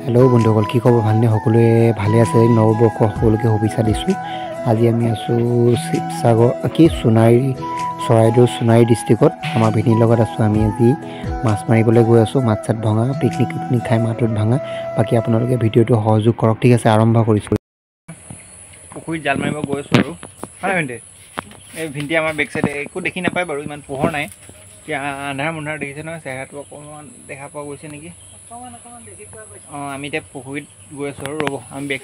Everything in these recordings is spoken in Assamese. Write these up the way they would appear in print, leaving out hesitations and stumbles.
হেল্ল' বন্ধুসকল, কি খবৰ? ভালনে? সকলোৱে ভালে আছে? নৱবৰ্ষ সকলোকে শুভেচ্ছা দিছোঁ। আজি আমি আছোঁ শিৱসাগৰ চৰাইদেউ সোণাৰী ডিষ্ট্ৰিক্টত। আমাৰ ভিনীৰ লগত আছোঁ। আমি আজি মাছ মাৰিবলৈ গৈ আছোঁ। মাছ চাত ভঙা, পিকনিক খাই মাছটোত ভাঙা। বাকী আপোনালোকে ভিডিঅ'টো সহযোগ কৰক। ঠিক আছে, আৰম্ভ কৰিছোঁ। পুখুৰীত জাল মাৰিব গৈ আছোঁ আৰু হয় ভিন্টি। এই ভিন্টি আমাৰ বেক চাইডে একো দেখি নাপায় বাৰু, ইমান পোহৰ নাই। এতিয়া আন্ধাৰ মুন্ধাৰ দেখিছে নহয়, চেহেৰাটো অকণমান দেখা পোৱা গৈছে নেকি? অঁ, আমি এতিয়া পুখুৰীত গৈ আছোঁ আৰু ৰ'ব, আমি বেক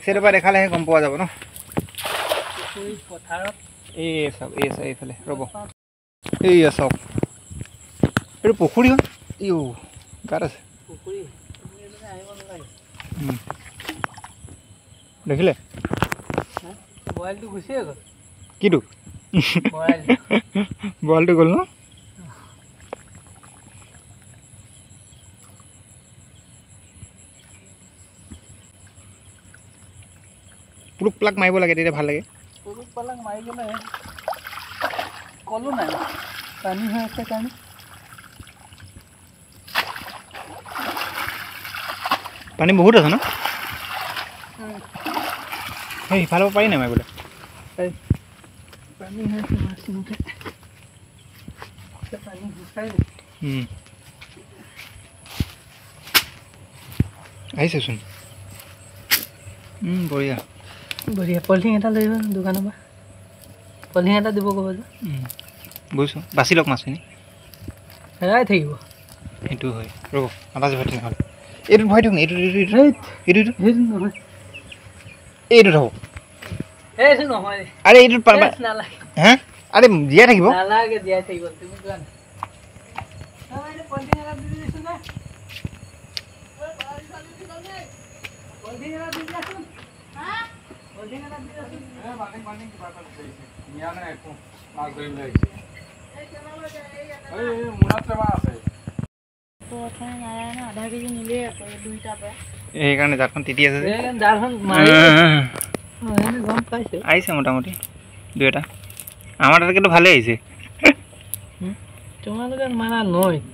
চাইডৰ পৰা দেখালেহে গম পোৱা যাব ন। পুখুৰীত পথাৰত এই চাওক, এইফালে ৰ'ব, এইয়া চাওক, এইটো পুখুৰী হয়। ইও গাত আছে পুখুৰী, দেখিলে? বৰালটো গুচিয়ে গ'ল। কিটো? বৰালটো গ'ল ন? পুলুক প্লাক মাৰিব লাগে, তেতিয়া ভাল লাগে। পুলুক প্লাক মাৰি গ'লে কলো নাই, পানী হৈ আছে কাৰণে। পানী বহুত আছে ন? সেই সিফালে পাৰি নাই মাৰিবলৈ? পানী হৈ আছে, মাছ নুঠে। পানী গুচাই আহিছেচোন। বঢ়িয়া বঢ়িয়া। পলিথিন এটা লৈ আহিব দোকানৰ পৰা, পলিথিন এটা দিব ক'ব যে। বুজিছোঁ, বাচি লওক মাছখিনি, হেৰাই থাকিব। সেইটো হয়, ৰ'ব নাবাজিব তেনেহ'লে। এইটোত ভৰাই দিয়ক নি? এইটোত হ'ব। এইটো নহয়, আৰে এইটোত নালাগে। হে আৰে জীয়াই থাকিব, নালাগে জীয়াই থাকিব। তুমি যোৱা নাই, পলিথিন এটা দি দিছোঁ না, পলিথিন এটা দি দিয়াচোন। পলিথিন এটা দি দিয়াচোন। বাল্টিং কিবা এটা নিয়া নাই, একো মাছ ধৰিম বুলি আহিছে। এই মোনাত টেমা আছে, সেইকাৰণে জালখন তিতি আছে। আহিছে মোটামুটি দুই এটা। আমাৰ তাত কিন্তু ভালেই আহিছে। তোমালোকে মাৰা নৈত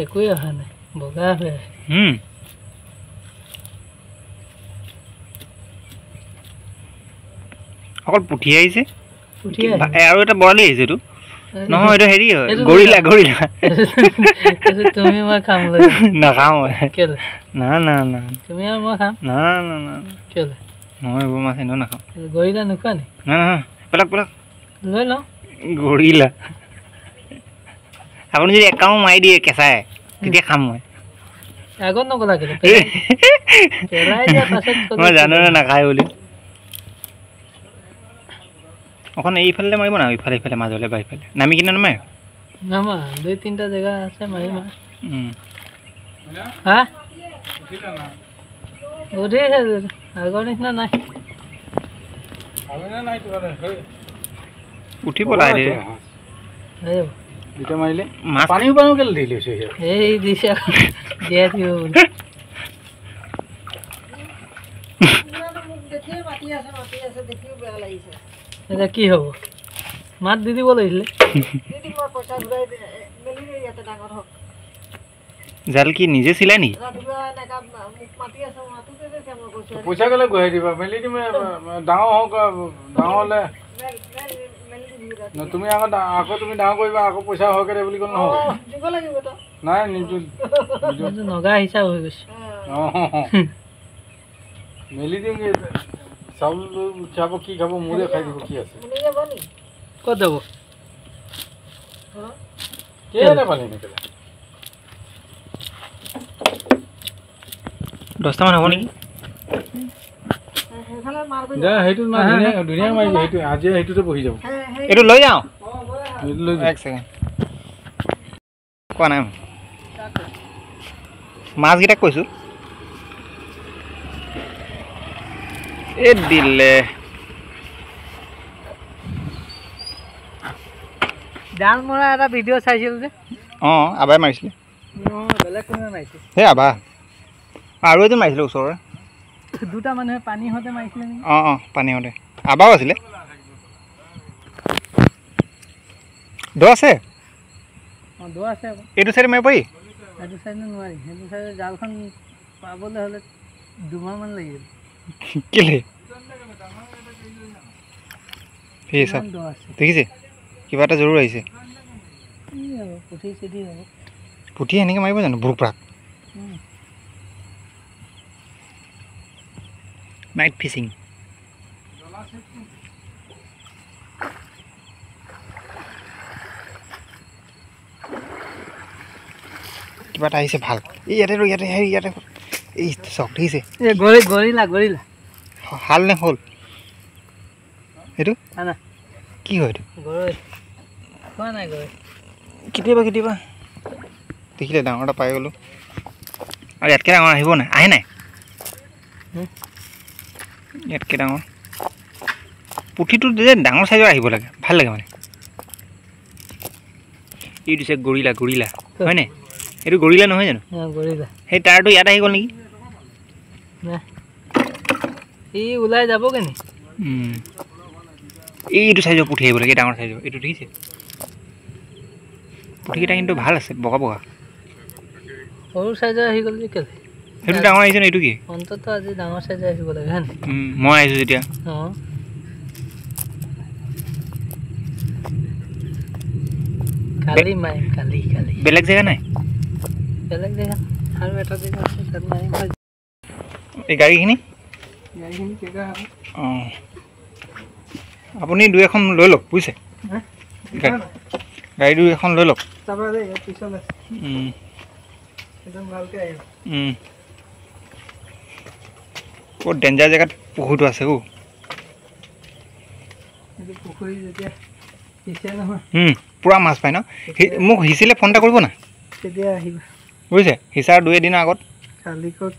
একোৱেই অহা নাই, বগা হৈ আছে। অকল পুঠি আহিছে আৰু এটা বৰালি আহিছে। এইটো নহয়, এইটো হেৰি হয়, গৰিলা। তুমি মই খাম, নাখাওঁ না না না, তুমি আৰু মই খাম না না না, কেলে মই এইবোৰ মাছ এনেও নাখাওঁ। গৰিলা নোখোৱা নি? না না, পেলাক লৈ লওঁ। গৰিলা আপুনি যদি একাউণ্ট মাৰি দিয়ে কেঁচাই, তেতিয়া খাম মই। আগত নকলা কেলে? মই জানো নাখায় বুলি। অকণ এইফালে মাৰিব না, ইফালে মাজলৈ বা ইফালে নামি কিনে নামাৰে। নামা দুই তিনিটা জেগা আছে মাৰিম। হা উঠিছে, আগৰ নিচিনা নাই। উঠিব লাগে মাৰিলে মাছ পানী পানী কেলে দি লৈছে। এই দিছে জীয়াই থাকিব বুলি। এতিয়া কি হ'ব? মাত দি দিব লাগিছিলে। জাল কি নিজে চিলাই নেকি? পইচা গ'লে ঘূৰাই দিবা, মেলি দিম। ডাঙৰ হওক, ডাঙৰ হ'লে তুমি আকৌ তুমি ডাঙৰ কৰিবা, আকৌ পইচা সৰহকৈ দে বুলি ক'লে নহ'ব। নাই নিদিওঁ, নগা হিচাপ হৈ গৈছে। মেলি দিম। চাউল খাব, কি খাব, মোৰে খাই দিব। কি আছে, ক'ত যাব? কেলে পালি নেকি? 10টামান হ'ব নেকি? সেইটো ধুনীয়া মাৰিব। সেইটো আজি সেইটোতে বহি যাব। এইটো লৈ যাওঁ, এক ছেকেণ্ড। কোৱা নাই মাছকেইটাক কৈছোঁ। এই দিলে জাল মৰা এটা ভিডিঅ' চাইছিল যে। অঁ, আবাই মাৰিছিলে। বেলেগ কোনে মাৰিছে? সেই আবা আৰু এজন মাৰিছিলে ওচৰৰে। দুটা মানুহে পানী হওঁতে মাৰিছিলে নেকি? অঁ, পানী হওঁতে আবাও আছিলে। দ আছে। দ আছে আকৌ এইটো চাইডে মাৰিব পাৰি সেইটো চাইডে নোৱাৰি সেইটো চাইডে জালখন পাবলৈ হ'লে 2 মাহমান লাগিব কেলে সেই চাওক দ আছে দেখিছে কিবা এটা জৰুৰ আহিছে কি হ'ব পুঠি চিঠি হ'ব পুঠি এনেকৈ মাৰিব জানো বুক প্ৰাক নাইট ফিচিং কিবা এটা আহিছে ভাল এই ইয়াতে এই চাওক দেখিছে এই গৰিলা হাল নে হ'ল এইটো না কি হয় এইটো গৰৈ খোৱা নাই গৰৈ কেতিয়াবা দেখিলে ডাঙৰ এটা পাই গ'লোঁ আৰু ইয়াতকৈ ডাঙৰ আহিব নাই আহে নাই ইয়াতকৈ ডাঙৰ পুঠিটো যে ডাঙৰ চাইজৰ আহিব লাগে ভাল লাগে মানে এই দিছে গৰিলা হয়নে এইটো গৰিলা নহয় জানো গৰিলা সেই তাৰটো ইয়াত আহি গ'ল নেকি ই ওলাই যাব কেনে এইটো চাইজৰ পুঠি আহিব লাগে ডাঙৰ চাইজৰ এইটো দেখিছে পুঠিকেইটা কিন্তু ভাল আছে বগা সৰু চাইজৰ আহি গ'ল যে কেলে সেইটো ডাঙৰ আহিছে ন এইটো কি অন্ততঃ আজি ডাঙৰ চাইজৰ আহিব লাগে হয় নাই মই আহিছোঁ যেতিয়া অঁ কালি মাৰিম কালি বেলেগ জেগা নাই বেলেগ জেগা আৰু এটা জেগা আছে তাত মাৰিম এই গাড়ীখিনি জেগা অঁ আপুনি 2 এখন লৈ লওক বুজিছে গাড়ী 2 এখন লৈ লওক তাৰপৰা যে পিছলৈ একদম ভালকৈ আহিব বহুত ডেঞ্জাৰ জেগাত পুখুৰীটো আছে এইটো পুখুৰী যেতিয়া সিঁচে নহয় পূৰা মাছ পায় ন মোক সিঁচিলে ফোন এটা কৰিব না তেতিয়া আহিবা বুজিছে সিঁচাৰ 2 এদিনৰ আগত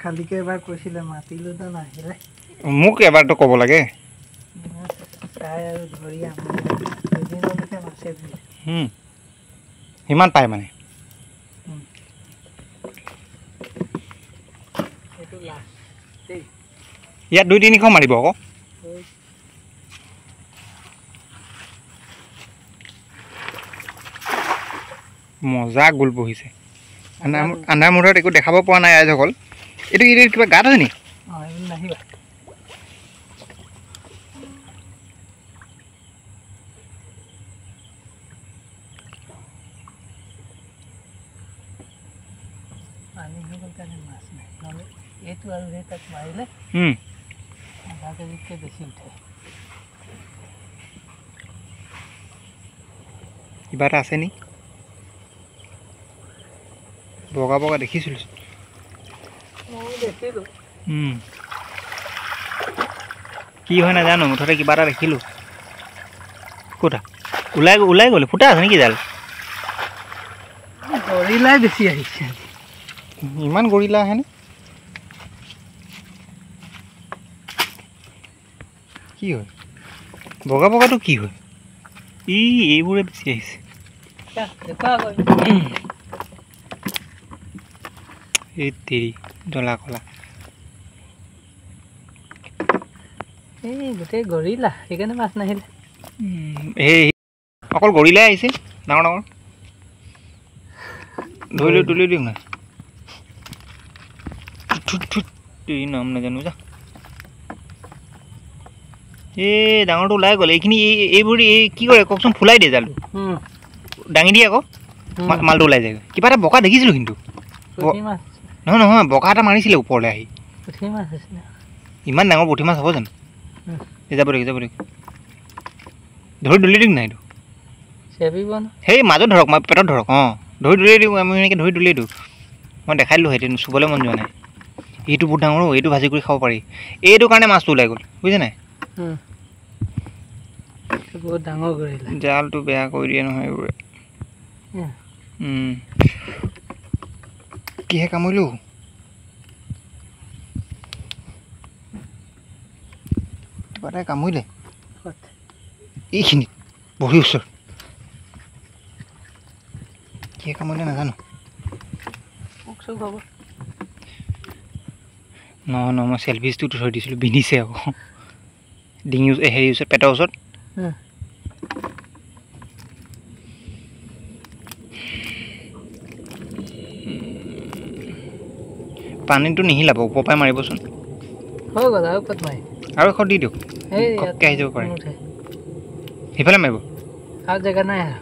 খালিকৈ এবাৰ কৈছিলে মাতিলোতো নাহিলে মোক এবাৰতো ক'ব লাগে চাই আৰু ধৰি দুদিনলৈকে মাছে ধৰিলে সিমান পায় মানে সেইটো লাষ্ট দেই ইয়াত 2-3শ মাৰিব আকৌ মজা গোল বহিছে আন্ধাৰ মুন্ধাৰত একো দেখাব পৰা নাই ৰাইজসকল এইটো কিবা গাত আছে নেকি অঁ এইবোৰ নাহিবা পানী হৈ গ'ল কাৰণে মাছ নাই নহ'লে এইটো আৰু সেই তাক মাৰিলে আধা কেজিতকৈ বেছি উঠে কিবা এটা আছে নি বগা দেখিছিলোঁ মই দেখিলোঁ কি হয় নাজানো মুঠতে কিবা এটা দেখিলোঁ ক'তা ওলাই গ'লে ফুটা আছে নেকি জাল গৰিলাই বেছি আহিছে ইমান গৰিলা আহেনে কি হয় বগাটো কি হয় এইবোৰে বেছি আহিছে এই তেৰি জ্বলা কলা এই গোটেই গৰিলা সেইকাৰণে মাছ নাহিলে এই অকল গৰিলাই আহিছে ডাঙৰ তুলি দিওঁ না নাম নাজানো যা এই ডাঙৰটো ওলাই গ'ল এইখিনি এইবোৰ কি কৰে কওকচোন ফুলাই দিয়ে জালটো দাঙি দিয়ে আকৌ মালটো ওলাই যায় কিবা এটা বকা দেখিছিলোঁ কিন্তু নহয় বকা এটা মাৰিছিলে ওপৰলৈ আহি ইমান ডাঙৰ পুঠি মাছ হ'ব জানো যাব দেখ ধৰি দলিয়াই দিওঁ নাই এইটো সেই মাজত ধৰক মই পেটত ধৰক ধৰি দলিয়াই দিওঁ আমি এনেকৈ ধৰি দলিয়াই দিওঁ মই দেখাই দিলোঁ সেইটো চুবলৈ মন যোৱা নাই এইটো বহুত ডাঙৰ এইটো ভাজি কৰি খাব পাৰি এইটো কাৰণে মাছটো ওলাই গ'ল বুজিছে নাই বহুত ডাঙৰ গৰিলা জালটো বেয়া কৰি দিয়ে নহয় এইবোৰে কিহে কামুৰিলোঁ কিবা এটাই কামুৰিলে এইখিনিত বহি ওচৰত কিহে কামুৰিলে নাজানো নহয় মই চেলফিচটো থৈ দিছিলোঁ বিন্ধিছে আকৌ ডিঙি হেৰি ওচৰত পেটৰ ওচৰত পানীটো নিহিলাব ওপৰ পৰাই মাৰিবচোন হৈ গ'ল আৰু ক'ত মাৰি আৰু এখন দি দিয়ক এই ঘপকৈ আহি যাব পাৰে নুঠে সিফালে মাৰিব আৰু জেগা নাই আৰু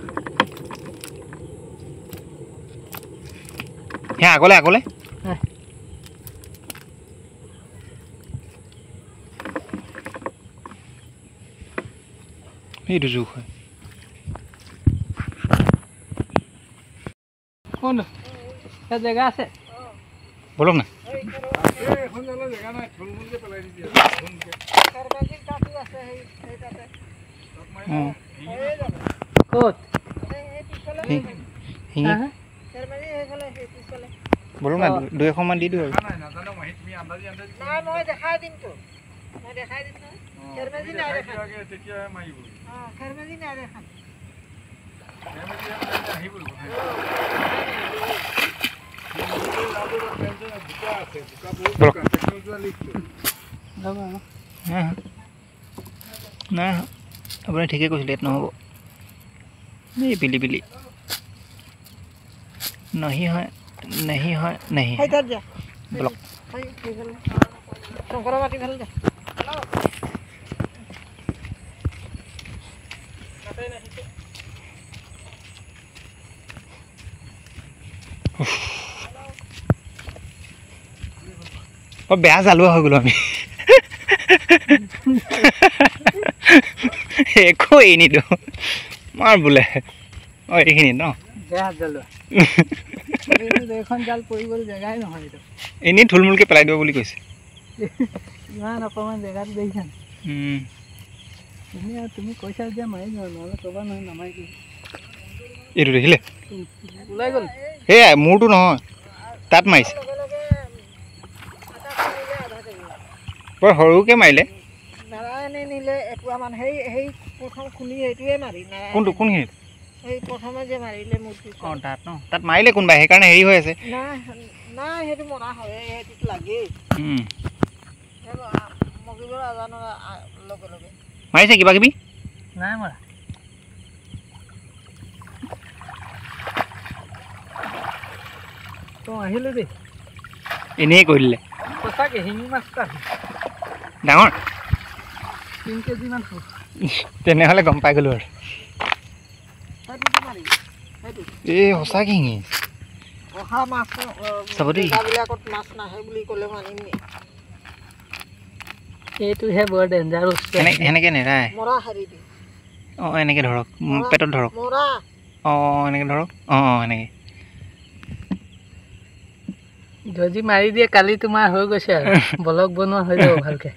হে আগলৈ এইটো জোখ হয় কোন জেগা আছে বলক না ক'ত বলক না দুই এখনমান দি দিওঁ আৰু নাই আপুনি ঠিকে কৈছিলে ইয়াত নহ'ব এই পিলি পিলি নহি হয় বলক বেয়া জালুৱা হৈ গ'লো আমি একো এৰি নিদিওঁ মাৰ বোলে এইখিনি ন বেয়া জালুৱা এখন জাল পৰি গ'ল জেগাই নহয় এইটো এনেই থুলমূলকৈ পেলাই দিব বুলি কৈছে ইমান অকণমান জেগাত দেখিছা তুমি কৈছা যে মাৰি যোৱা নহ'লে ক'বা নহয় নামাৰি এইটো দেখিলে ওলাই গ'ল সেয়াই মোৰতো নহয় তাত মাৰিছে বৰ সৰুকৈ মাৰিলে নাৰায়ণে নিলে এপুৱামান সেই প্ৰথম খুলি সেইটোৱে মাৰি কোনটো কোনখিনিত সেই প্ৰথমে যে মাৰিলে মূৰ্তি অঁ তাত ন তাত মাৰিলে কোনোবাই সেইকাৰণে হেৰি হৈ আছে নাই সেইটো মৰা হয় সেইটোত লাগেই মগিবৰ আজানৰ লগে লগে মাৰিছে কিবা কিবি নাই মৰা আহিলোঁ দেই এনেই কৰি দিলে সঁচাকৈ শিঙি মাছটো ডাঙৰ 3 কেজিমান তেনেহ'লে গম পাই গ'লোঁ আৰু এই সঁচাকৈ শিঙি অহা মাছ চাব দেই জেগাবিলাকত মাছ নাহে বুলি ক'লে মানিম এইটোহে বৰ ডেঞ্জাৰাছ সেনেকৈ নেৰায় মৰা হাৰি দি অঁ এনেকৈ ধৰক পেটত ধৰক মৰা অঁ এনেকৈ ধৰক অঁ এনেকৈ যদি মাৰি দিয়ে কালি তোমাৰ হৈ গৈছে আৰু ব্লগ বনোৱা হৈ যাব ভালকৈ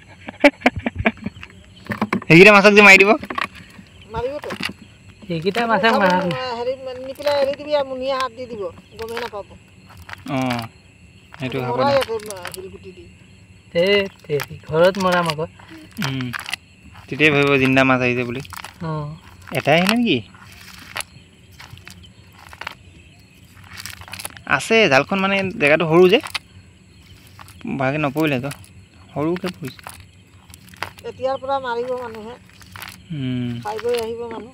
সেইকেইটা মাছক যে মাৰি দিব মাৰিবতো সেইকেইটা মাছক হেৰি নি পেলাই এৰি দিবি আৰু মুনিয়ে হাত দি দিব গমেই নাপাব অঁ সেইটো হ'ব শিলগুটি দি ঘৰত মৰাম আকৌ তেতিয়াই ভাবিব জিন্দা মাছ আহিছে বুলি অঁ এটাই আহিলে নেকি আছে জালখন মানে জেগাটো সৰু যে ভালকৈ নপৰিলেতো সৰুকৈ পৰিছে এতিয়াৰ পৰা মাৰিব মানুহে খাই বৈ আহিব মানুহ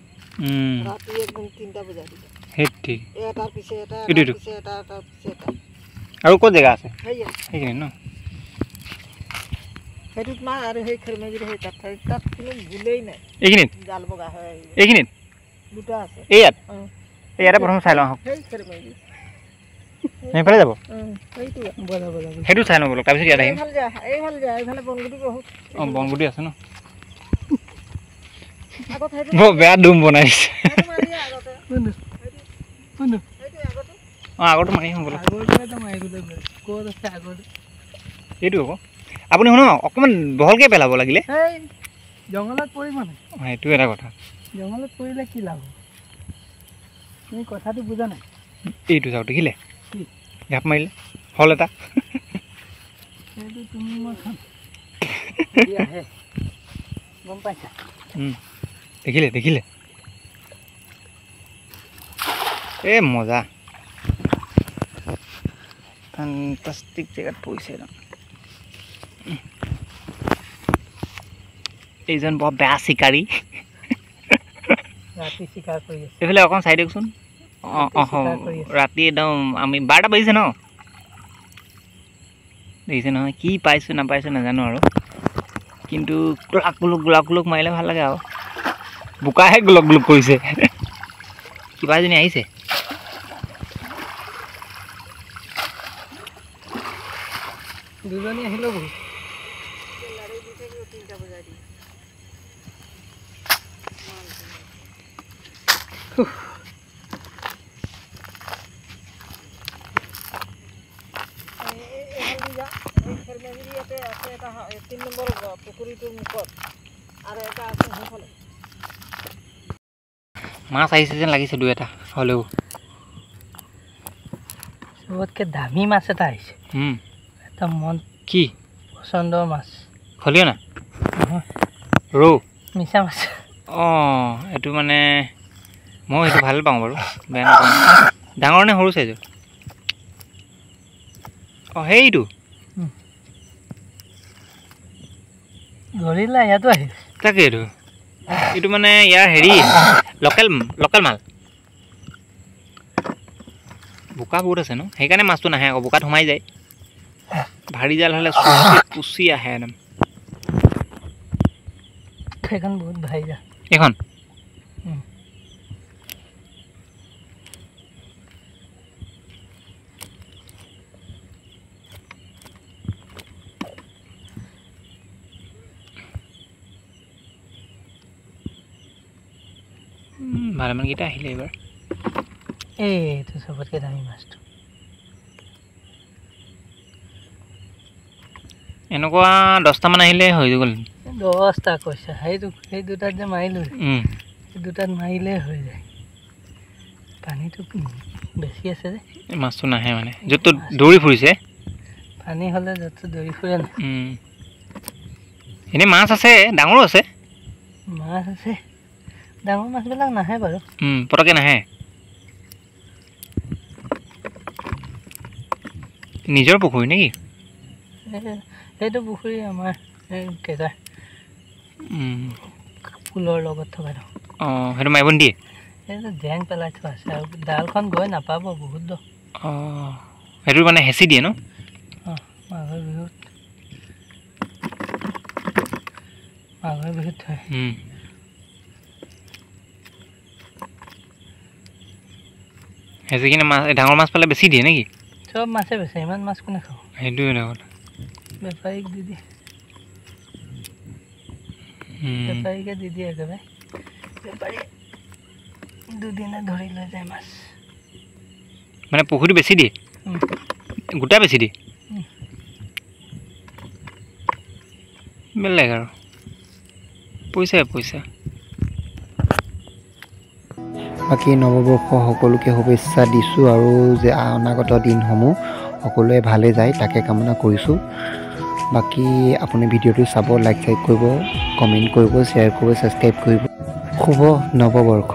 ৰাতি একদম 3টা বজাত দিব সেই ঠিক এটাৰ পিছে এটা আৰু ক'ত জেগা আছে সেইখিনি ন সেইটোত মাছ আৰু সেই খেৰমেজিৰ সেই তাত কোনো ভুলেই নাই এইখিনিত জাল বগা হয় এইখিনিত দুটা আছে ইয়াতে প্ৰথম চাই লওঁ আহক সেই খেৰমেজি সেইফালে যাব সেইটো সেইটো চাই লওঁ বোলো তাৰপিছত ইয়াত আহিম এইফালে বনগুটি বহুত অঁ বনগুটি আছে ন বৰ বেয়া ডুম বনাইছে অঁ আগৰটো মাৰি আহিম বোলো এইটো আকৌ আপুনি শুনক অকণমান বহলকৈ পেলাব লাগিলে জংঘলত পৰিব নাই সেইটো এটা কথা জংঘলত পৰিলে কি লাভ তুমি কথাটো বুজা নাই এইটো চাওক দেখিলে ঘাপ মাৰিলে হল এটা সেইটো তুমি মই খাম গম পাইছা দেখিলে এই মজা ফেণ্টাষ্টিক জেগাত পৰিছে একদম এইজন বৰ বেয়া চিকাৰী ৰাতি চিকাৰ কৰি আছে এইফালে অকণ চাই দিয়কচোন ৰাতি একদম আমি 12টা বাজিছে ন দেখিছে নহয় কি পাইছোঁ নাপাইছোঁ নাজানো আৰু কিন্তু গোলাক গোলক মাৰিলে ভাল লাগে আৰু বোকাহে গোলক গোলক কৰিছে কিবা এজনী আহিছে দুজনী আহিলেও বহুত মাছ আহিছে যেন লাগিছে দুই এটা হ'লেও চবতকে দামী মাছ এটা আহিছে এটা মন কি পচন্দৰ মাছ খলিও না ৰৌ মিছা মাছ অঁ এইটো মানে মই এইটো ভাল পাওঁ বাৰু বেয়া নাপাওঁ ডাঙৰ নে সৰু চাইজৰ অঁ সেইটো ধৰিলা ইয়াতো আহিছে তাকেইটো এইটো মানে ইয়াৰ হেৰি লোকেল মাল বোকা বহুত আছে ন সেইকাৰণে মাছটো নাহে আকৌ বোকাত সোমাই যায় ভাৰী জাল হ'লে পুচি আহে একদম সেইখন বহুত ভাৰী জাল এইখন ভালেমানকেইটা আহিলে এইবাৰ এইটো চবতকে দামী মাছটো এনেকুৱা 10টামান আহিলে হৈ গ'ল 10টা কৈছা সেই দুটাত যে মাৰিলোঁ সেই দুটাত মাৰিলেই হৈ যায় পানীটো বেছি আছে যে মাছটো নাহে মানে য'ত দৌৰি ফুৰিছে পানী হ'লে য'ত দৌৰি ফুৰে না এনেই মাছ আছে ডাঙৰো আছে মাছ আছে ডাঙৰ মাছবিলাক নাহে বাৰু পটককৈ নাহে নিজৰ পুখুৰী নেকি সেইটো পুখুৰী আমাৰ কেইটা ফুলৰ লগত থকাটো অঁ সেইটো মাৰিব নিদিয়ে সেইটো জেং পেলাই থোৱা আছে আৰু ডালখন গৈ নাপাব বহুত দ অঁ সেইটো মানে হেঁচি দিয়ে ন অঁ মাঘৰ বিহুত থয় হেঁচি কিনে মাছ ডাঙৰ মাছ পালে বেছি দিয়ে নেকি চব মাছে বেচে ইমান মাছ কোনে খাব সেইটোৱে কথা বেপাৰীক দি দিয়ে বেপাৰীকে দি দিয়ে একেবাৰে বেপাৰী দুদিনে ধৰি লৈ যায় মাছ মানে পুখুৰীটো বেছি দিয়ে গোটা বেছি দিয়ে বেলেগ আৰু পইচা বাকী নৱবৰ্ষ সকলোকে শুভেচ্ছা দিছোঁ আৰু যে অনাগত দিনসমূহ সকলোৱে ভালে যায় তাকে কামনা কৰিছোঁ বাকী আপুনি ভিডিঅ'টো চাব লাইক কৰিব কমেণ্ট কৰিব শ্বেয়াৰ কৰিব ছাবস্ক্ৰাইব কৰিব শুভ নৱবৰ্ষ